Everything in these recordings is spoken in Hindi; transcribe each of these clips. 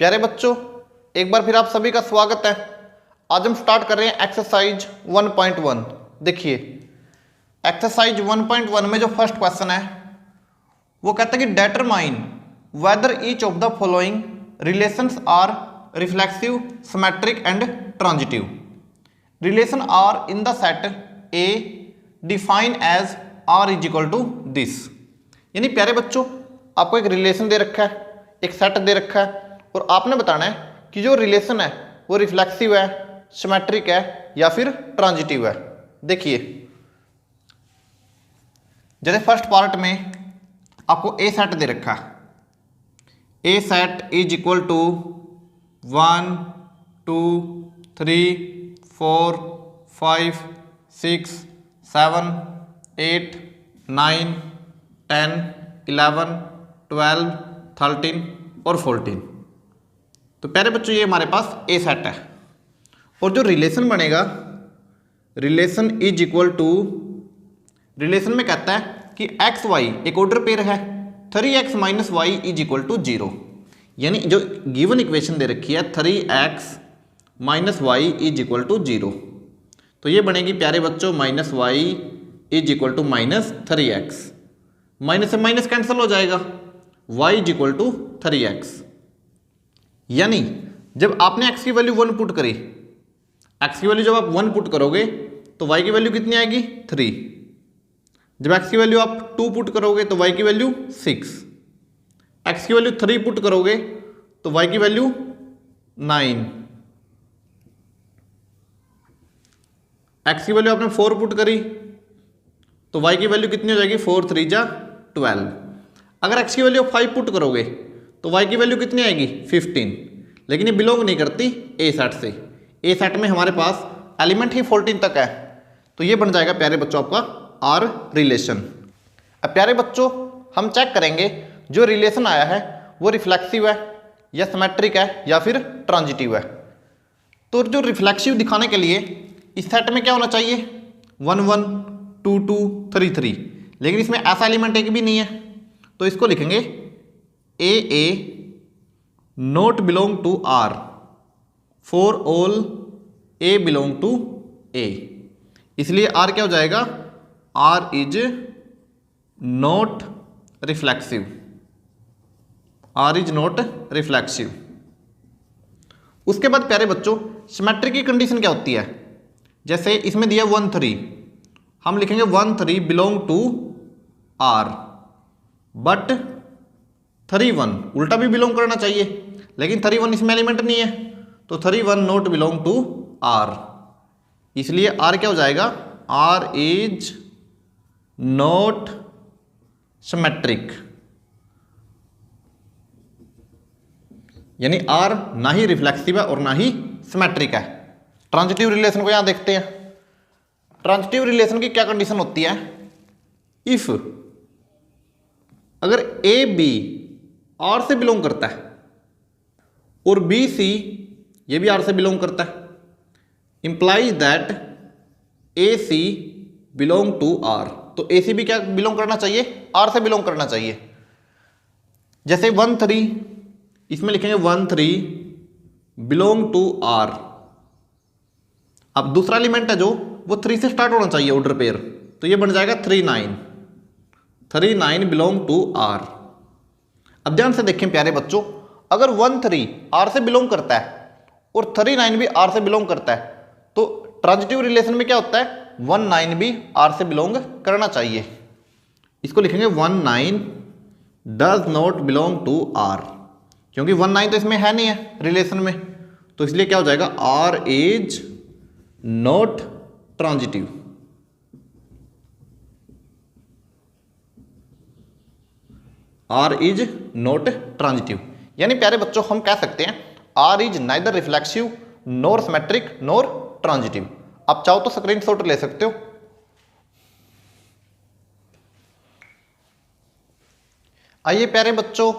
प्यारे बच्चों, एक बार फिर आप सभी का स्वागत है। आज हम स्टार्ट कर रहे हैं एक्सरसाइज 1.1। देखिए एक्सरसाइज 1.1 में जो फर्स्ट क्वेश्चन है वो कहता है कि determine whether each of the following relations are reflexive, symmetric and transitive. Relation R in the set A define as R is equal to this. यानी प्यारे बच्चों, आपको एक रिलेशन दे रखा है, एक सेट दे रखा है और आपने बताना है कि जो रिलेशन है वो रिफ्लेक्सिव है, सिमेट्रिक है या फिर ट्रांजिटिव है। देखिए जैसे फर्स्ट पार्ट में आपको ए सेट दे रखा है, ए सेट इज इक्वल टू 1 2 3 4 5 6 7 8 9 10 11 12 13 और 14। तो प्यारे बच्चों ये हमारे पास ए सेट है और जो रिलेशन बनेगा, relation is equal to, relation में कहता है कि एक्स वाई एक ऑर्डर पेयर है, 3x minus y is equal to 0। यानी जो गिवन इक्वेशन दे रखी है 3x minus y is equal to 0, तो ये बनेगी प्यारे बच्चों minus y is equal to minus 3x। Minus से माइनस कैंसिल हो जाएगा, y is equal to 3x। यानी जब आपने x की वैल्यू 1 पुट करी, x की वैल्यू जब आप 1 पुट करोगे तो y की वैल्यू कितनी आएगी 3। जब x की वैल्यू आप 2 पुट करोगे तो y की वैल्यू 6। x की वैल्यू 3 पुट करोगे तो y की वैल्यू 9। x की वैल्यू आपने 4 पुट करी तो y की वैल्यू कितनी हो जाएगी 4 3 जा 12। अगर x की वैल्यू 5 पुट करोगे तो y की वैल्यू कितनी आएगी 15। लेकिन ये बिलोंग नहीं करती ए सेट से। ए सेट में हमारे पास एलिमेंट ही 14 तक है, तो ये बन जाएगा प्यारे बच्चों आपका आर रिलेशन। अब प्यारे बच्चों हम चेक करेंगे जो रिलेशन आया है वो रिफ्लेक्सिव है या सिमेट्रिक है या फिर ट्रांजिटिव है। तो जो रिफ्लेक्सिव दिखाने के लिए इस सेट में क्या होना चाहिए 1 1 2 2 3 3, लेकिन इसमें ऐसा एलिमेंट एक भी नहीं है, तो इसको लिखेंगे a not belong to R for all a belong to a. इसलिए आर क्या हो जाएगा, are is not reflexive, R is not reflexive. उसके बाद प्यारे बच्चों सिमेट्रिक की कंडीशन क्या होती है, जैसे इसमें दिया 1 3, हम लिखेंगे 1 3 बिलोंग टू आर, बट 3 1 उल्टा भी बिलोंग करना चाहिए, लेकिन 3 1 इसमें एलिमेंट नहीं है, तो 3 1 नॉट बिलोंग टू आर। इसलिए आर क्या हो जाएगा, आर इज नॉट सिमेट्रिक। यानी आर ना ही रिफ्लेक्सिव है और ना ही सिमेट्रिक है। ट्रांजिटिव रिलेशन को यहां देखते हैं। ट्रांजिटिव रिलेशन की क्या कंडीशन होती है, इफ अगर ए बी आर से बिलोंग करता है और बी सी ये भी आर से बिलोंग करता है, implies that a c belong to r. तो ए सी भी क्या बिलोंग करना चाहिए, आर से बिलोंग करना चाहिए। जैसे 1 3, इसमें लिखेंगे 1 3 बिलोंग टू आर। अब दूसरा एलिमेंट है जो वो 3 से स्टार्ट होना चाहिए ऑर्डर पेयर, तो ये बन जाएगा 3 9, 3 9 बिलोंग टू आर। अब ध्यान से देखें प्यारे बच्चों, अगर 1 3 आर से बिलोंग करता है और 3 9 भी आर से बिलोंग करता है, तो ट्रांजिटिव रिलेशन में क्या होता है 1 9 भी आर से बिलोंग करना चाहिए। इसको लिखेंगे 1 9 does not belong to r, क्योंकि 1 9 तो इसमें है नहीं है रिलेशन में, तो इसलिए क्या हो जाएगा are is not transitive. R is not transitive. यानी प्यारे बच्चों हम कह सकते हैं r is neither reflexive nor symmetric nor transitive. आप चाहो तो स्क्रीनशॉट ले सकते हो। आइए प्यारे बच्चों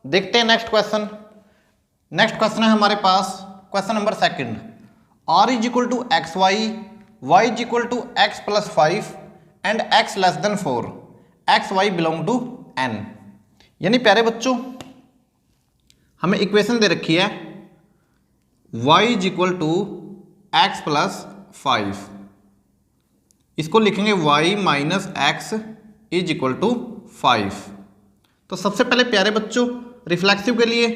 देखते हैं नेक्स्ट क्वेश्चन। नेक्स्ट क्वेश्चन है हमारे पास question number 2। R is equal to x y is equal to x plus 5 and x less than 4, x y belong to N. यानी प्यारे बच्चों हमें इक्वेशन दे रखी है y is equal to x plus 5, इसको लिखेंगे y minus x is equal to 5। तो सबसे पहले प्यारे बच्चों रिफ्लेक्सिव के लिए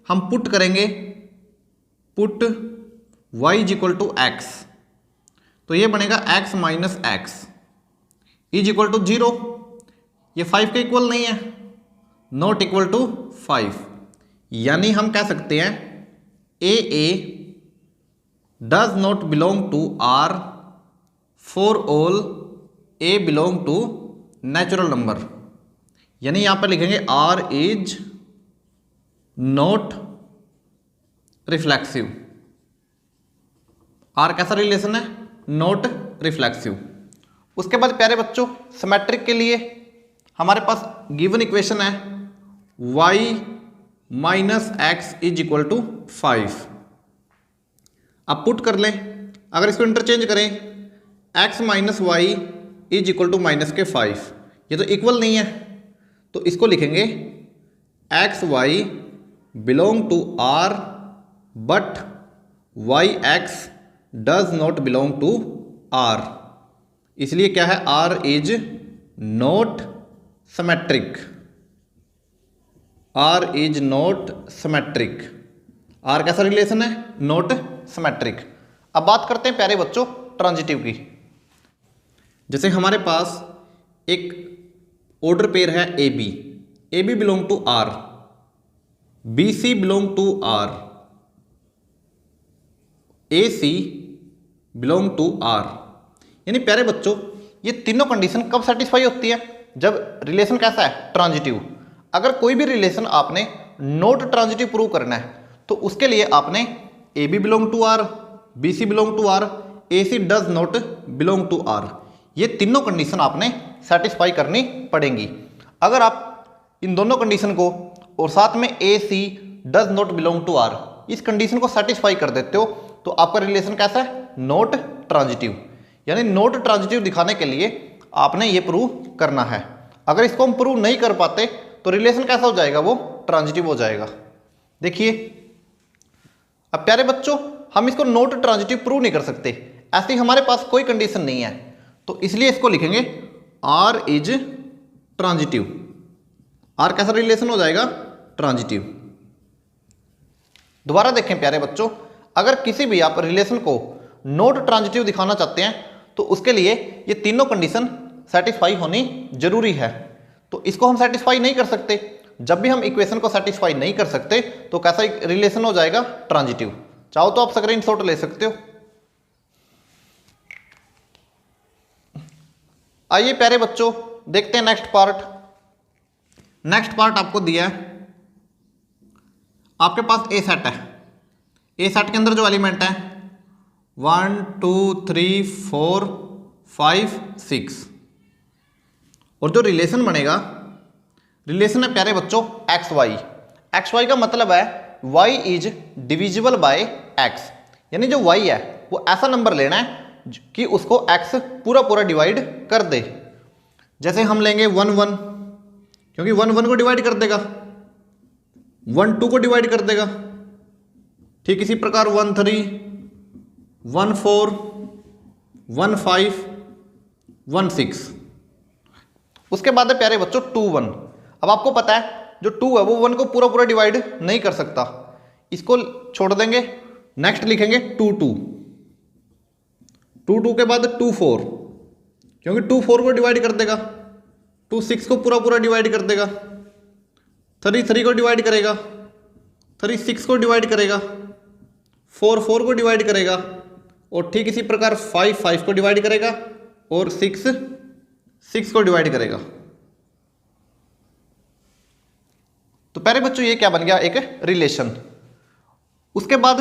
हम पुट करेंगे, put y is equal to x, तो ये बनेगा x minus x is equal to 0। ये 5 के इक्वल नहीं है, नॉट इक्वल टू 5, यानी हम कह सकते हैं a does not belong to R for all a belong to natural number. यानी यहां पर लिखेंगे are is not reflexive. R कैसा रिलेशन है? Not reflexive. उसके बाद प्यारे बच्चों सिमेट्रिक के लिए हमारे पास गिवन इक्वेशन है y minus x is equal to 5। अब पुट कर लें, अगर इसको इंटरचेंज करें x minus y is equal to minus के 5, ये तो इक्वल नहीं है, तो इसको लिखेंगे x y belong to r but y x does not belong to r. इसलिए क्या है? R is not symmetric, r is not symmetric. R कैसा रिलेशन है? Not symmetric. अब बात करते हैं प्यारे बच्चों ट्रांजिटिव की। जैसे हमारे पास एक ऑर्डर पेयर है a b belong to r, b c belong to r, a c belong to r. यानी प्यारे बच्चों ये तीनों कंडीशन कब सेटिस्फाई होती है? जब रिलेशन कैसा है? ट्रांजिटिव। अगर कोई भी रिलेशन आपने नॉट ट्रांजिटिव प्रूव करना है तो उसके लिए आपने a b belong to r, b c belong to r, a c does not belong to r, ये तीनों कंडीशन आपने सेटिस्फाई करनी पड़ेंगी। अगर आप इन दोनों कंडीशन को और साथ में a c does not belong to R इस कंडीशन को सेटिस्फाई कर देते हो तो आपका रिलेशन कैसा है? Not transitive. यानी नॉट ट्रांजिटिव दिखाने के लिए आपने ये प्रूव करना है। अगर इसको हम प्रूव नहीं कर पाते तो रिलेशन कैसा हो जाएगा? वो ट्रांजिटिव हो जाएगा। देखिए अब प्यारे बच्चों हम इसको नॉट ट्रांजिटिव प्रूव नहीं कर सकते, ऐसी हमारे पास कोई कंडीशन नहीं है, तो इसलिए इसको लिखेंगे आर इज ट्रांजिटिव। आर कैसा रिलेशन हो जाएगा? ट्रांजिटिव। दोबारा देखें प्यारे बच्चों, अगर किसी भी आप रिलेशन को नॉट ट्रांजिटिव दिखाना चाहते हैं तो उसके लिए ये तीनों कंडीशन सेटिस्फाई होनी जरूरी है। तो इसको हम सेटिस्फाई नहीं कर सकते। जब भी हम इक्वेशन को सेटिस्फाई नहीं कर सकते तो कैसा रिलेशन हो जाएगा? ट्रांजिटिव। चाहो तो आप स्क्रीनशॉट ले सकते हो। आइए प्यारे बच्चों देखते हैं नेक्स्ट पार्ट। नेक्स्ट पार्ट आपको दिया है, आपके पास ए सेट है। ए सेट के अंदर जो एलिमेंट है 1 2 3 4 5 6 और जो रिलेशन बनेगा, रिलेशन है प्यारे बच्चों एक्स वाई। एक्स वाई का मतलब है y is divisible by x, यानी जो वाई है वो ऐसा नंबर लेना है कि उसको एक्स पूरा पूरा डिवाइड कर दे। जैसे हम लेंगे 1 1, क्योंकि 1 1 को डिवाइड कर देगा, 1 2 को डिवाइड कर देगा। ठीक इसी प्रकार 1 3 1 4 1 5 1 6। उसके बाद है प्यारे बच्चों 2 1। अब आपको पता है जो 2 है वो 1 को पूरा पूरा डिवाइड नहीं कर सकता, इसको छोड़ देंगे। नेक्स्ट लिखेंगे 2 2, 2 2 के बाद 2 4, क्योंकि 2 4 को डिवाइड कर देगा, 2 6 को पूरा पूरा डिवाइड कर देगा, 3 3 को डिवाइड करेगा, 3 6 को डिवाइड करेगा, 4 4 को डिवाइड करेगा, और ठीक इसी प्रकार 5 5 को डिवाइड करेगा और 6 6 को डिवाइड करेगा। तो प्यारे बच्चों ये क्या बन गया? एक रिलेशन। उसके बाद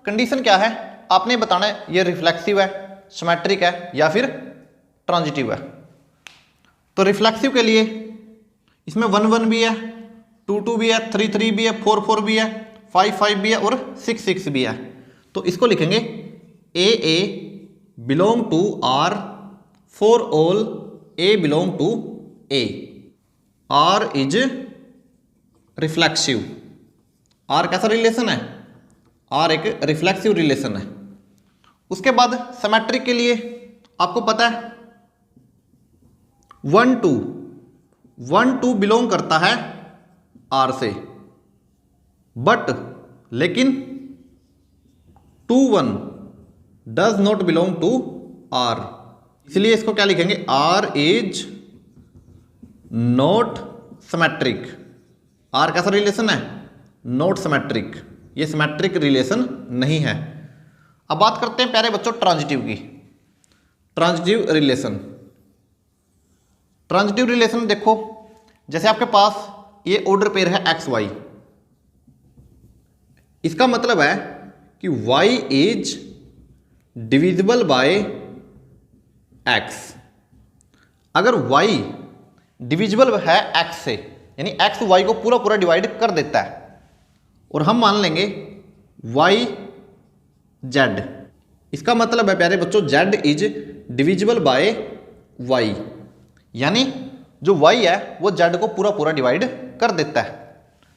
कंडीशन क्या है? आपने बताना है ये रिफ्लेक्सिव है, सिमेट्रिक है या फिर ट्रांजिटिव है। तो रिफ्लेक्सिव के लिए इसमें 1 1 भी है, 2 2 भी है, 3 3 भी है, 4 4 भी है, 5 5 भी है और 6 6 भी है। तो इसको लिखेंगे a belong to R for all a belong to a. R is reflexive, R कैसा रिलेशन है, आर एक रिफ्लेक्सिव रिलेशन है। उसके बाद सिमेट्रिक के लिए आपको पता है 1 2, 1 2 बिलोंग करता है आर से, बट लेकिन 2 1 does not belong to r, इसलिए इसको क्या लिखेंगे, are is not symmetric. R कैसा रिलेशन है, नॉट सिमेट्रिक, ये सिमेट्रिक रिलेशन नहीं है। अब बात करते हैं प्यारे बच्चों ट्रांजिटिव की। ट्रांजिटिव रिलेशन, ट्रांजिटिव रिलेशन देखो, जैसे आपके पास ये ऑर्डर पेयर है एक्स वाई, इसका मतलब है कि y is divisible bye x। अगर y डिविजिबल है x से, यानी x y को पूरा पूरा डिवाइड कर देता है, और हम मान लेंगे y z, इसका मतलब है प्यारे बच्चों z is divisible bye y, यानी जो y है वो z को पूरा पूरा डिवाइड कर देता है।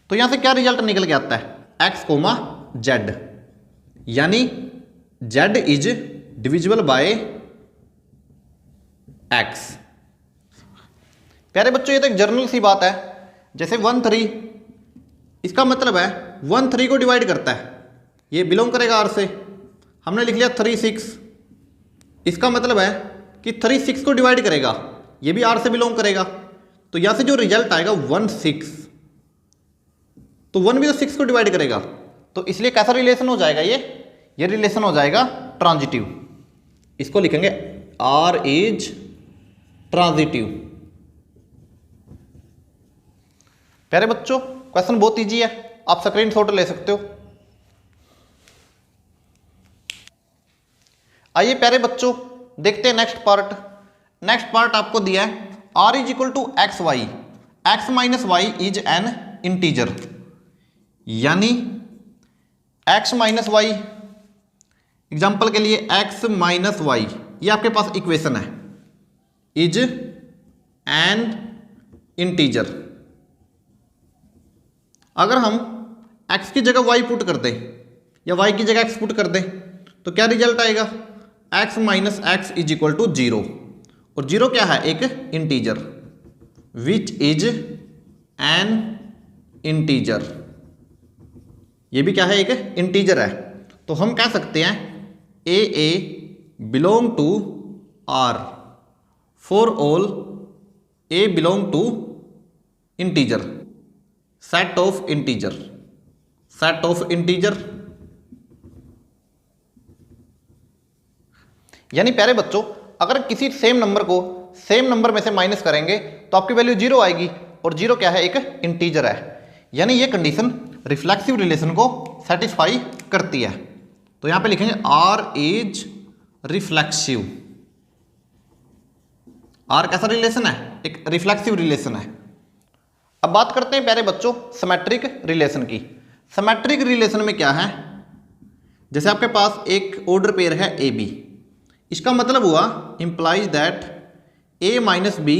तो यहां से क्या रिजल्ट निकल के आता है, x कोमा z, यानी z is divisible bye x। प्यारे बच्चों ये तो एक जर्नल सी बात है, जैसे 1 3, इसका मतलब है 1 3 को डिवाइड करता है, ये बिलोंग करेगा r से, हमने लिख लिया 3 6, इसका मतलब है कि 3 6 को डिवाइड करेगा, ये भी r से बिलोंग करेगा। तो यहां से जो रिजल्ट आएगा 1 6, तो 1 भी तो 6 को डिवाइड करेगा, तो इसलिए कैसा रिलेशन हो जाएगा, ये रिलेशन हो जाएगा ट्रांजिटिव। इसको लिखेंगे आर इज ट्रांजिटिव। प्यारे बच्चों क्वेश्चन बहुत इजी है, आप स्क्रीनशॉट ले सकते हो। आइए प्यारे बच्चों देखते हैं नेक्स्ट पार्ट। नेक्स्ट पार्ट आपको दिया है r is equal to x y, x minus y is an integer, यानी x माइनस वाई, एग्जाम्पल के लिए x माइनस वाई, ये आपके पास इक्वेशन है, इज एन इंटीजर। अगर हम x की जगह y पुट कर दें या y की जगह x पुट कर दें तो क्या रिजल्ट आएगा, x minus x is equal to 0, और 0 क्या है, एक integer, which is an integer, ये भी क्या है, एक इंटीजर है। तो हम कह सकते हैं a belong to R for all a belong to integer, set of integer, set of integer. यानी प्यारे बच्चों अगर किसी सेम नंबर को सेम नंबर में से माइनस करेंगे तो आपकी वैल्यू 0 आएगी, और 0 क्या है, एक इंटीजर है, यानी ये कंडीशन रिफ्लेक्सिव रिलेशन को सेटिस्फाई करती है। तो यहां पे लिखेंगे आर इज रिफ्लेक्सिव। आर कैसा रिलेशन है, एक रिफ्लेक्सिव रिलेशन है। अब बात करते हैं प्यारे बच्चों सिमेट्रिक रिलेशन की। सिमेट्रिक रिलेशन में क्या है, जैसे आपके पास एक ऑर्डर पेयर है ए बी, इसका मतलब हुआ implies that a minus b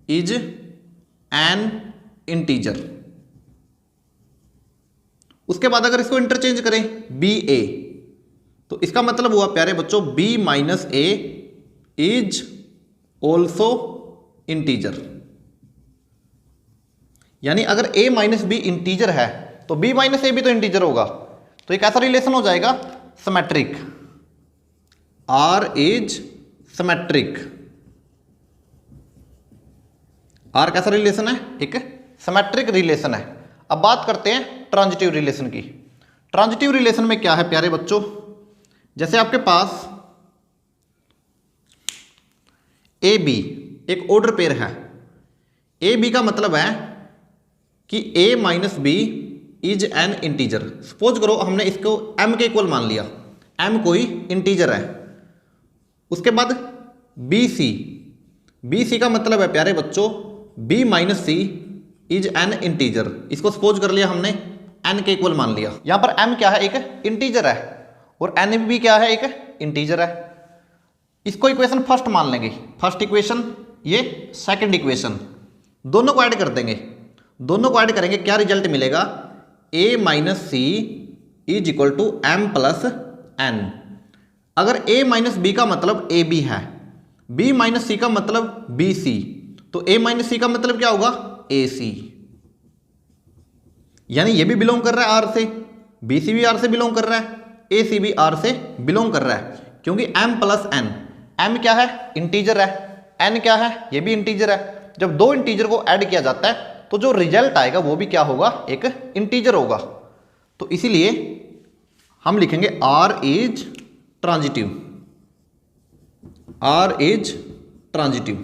is an integer. उसके बाद अगर इसको इंटरचेंज करें बी ए, तो इसका मतलब हुआ प्यारे बच्चों b minus a is also integer. यानी अगर a माइनस बी इंटीजर है तो b माइनस ए भी तो इंटीजर होगा, तो एक ऐसा रिलेशन हो जाएगा symmetric, r is symmetric. r कैसा रिलेशन है, एक सिमेट्रिक रिलेशन है। अब बात करते हैं ट्रांजिटिव रिलेशन की। ट्रांजिटिव रिलेशन में क्या है प्यारे बच्चों, जैसे आपके पास ए बी एक ऑर्डर पेयर है, ए बी का मतलब है कि a minus b is an integer. Suppose करो हमने इसको m के इक्वल मान लिया, m कोई इंटीजर है। उसके बाद बी सी का मतलब है प्यारे बच्चों b minus c is an integer. इसको सपोज कर लिया हमने n के इक्वल मान लिया। यहां पर m क्या है, एक इंटीजर है, और n भी क्या है, एक इंटीजर है। इसको इक्वेशन फर्स्ट मान लेंगे, फर्स्ट इक्वेशन, ये सेकंड इक्वेशन, दोनों को ऐड कर देंगे। दोनों को ऐड करेंगे क्या रिजल्ट मिलेगा, a minus c is equal to m plus n. अगर ए माइनस बी का मतलब ए बी है, बी माइनस सी का मतलब बी सी, तो ए माइनस सी का मतलब क्या होगा ए सी। यानी ये भी बिलोंग कर रहा है आर से, बी सी भी आर से बिलोंग कर रहा है, ए सी भी आर से बिलोंग कर रहा है, क्योंकि m प्लस एन, m क्या है इंटीजर है, n क्या है ये भी इंटीजर है। जब दो इंटीजर को ऐड किया जाता है तो जो रिजल्ट आएगा वो भी क्या होगा, एक इंटीजर होगा। तो इसीलिए हम लिखेंगे r is transitive, r is transitive.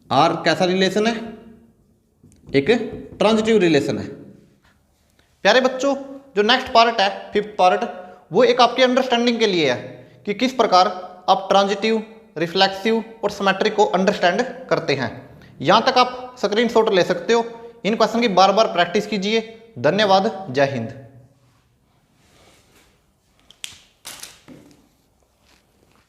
r कैसा रिलेशन है, एक ट्रांजिटिव रिलेशन है। प्यारे बच्चों, जो नेक्स्ट पार्ट है, फिफ्थ पार्ट, वो एक आपके अंडरस्टैंडिंग के लिए है कि किस प्रकार आप ट्रांजिटिव, रिफ्लेक्सिव और सिमेट्रिक को अंडरस्टैंड करते हैं। यहाँ तक आप स्क्रीनशॉट ले सकते हो। इन क्वेश्चन की बार बार प्रैक्टिस कीजिए। धन्यवाद। जय हिंद।